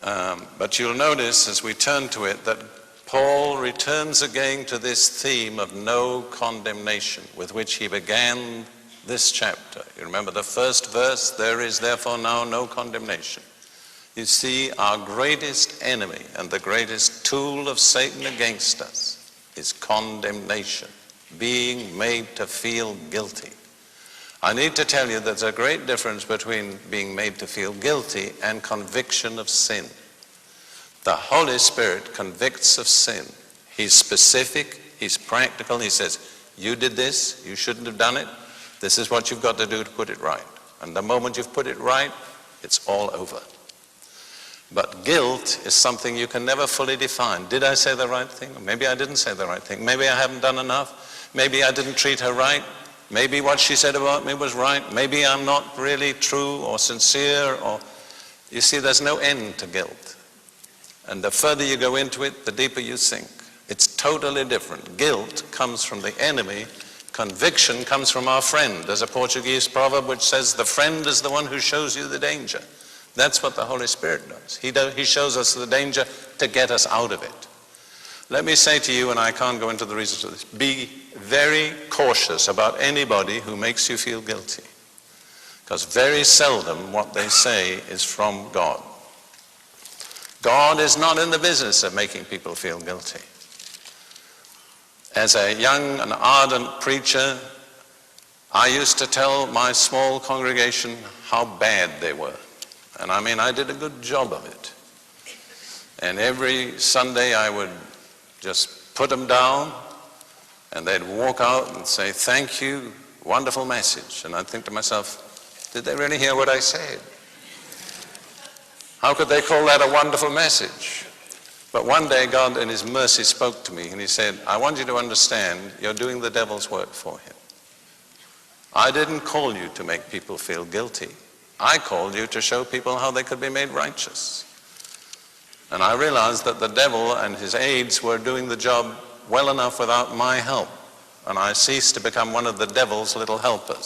But you'll notice as we turn to it that Paul returns again to this theme of no condemnation with which he began this chapter. You remember the first verse, there is therefore now no condemnation. You see, our greatest enemy and the greatest tool of Satan against us is condemnation, being made to feel guilty. I need to tell you there's a great difference between being made to feel guilty and conviction of sin. The Holy Spirit convicts of sin. He's specific, he's practical. He says, you did this, you shouldn't have done it. This is what you've got to do to put it right. And the moment you've put it right, it's all over. But guilt is something you can never fully define. Did I say the right thing? Maybe I didn't say the right thing. Maybe I haven't done enough. Maybe I didn't treat her right. Maybe what she said about me was right. Maybe I'm not really true or sincere. Or you see, there's no end to guilt. And the further you go into it, the deeper you sink. It's totally different. Guilt comes from the enemy. Conviction comes from our friend. There's a Portuguese proverb which says, the friend is the one who shows you the danger. That's what the Holy Spirit does. He shows us the danger to get us out of it. Let me say to you, and I can't go into the reasons of this, be very cautious about anybody who makes you feel guilty. Because very seldom what they say is from God. God is not in the business of making people feel guilty. As a young and ardent preacher, I used to tell my small congregation how bad they were. And I mean, I did a good job of it. And every Sunday I would just put them down, and they'd walk out and say, thank you, wonderful message. And I'd think to myself, did they really hear what I said? How could they call that a wonderful message? But one day God in his mercy spoke to me, and he said, I want you to understand, you're doing the devil's work for him. I didn't call you to make people feel guilty. I called you to show people how they could be made righteous. And I realized that the devil and his aides were doing the job well enough without my help. And I ceased to become one of the devil's little helpers.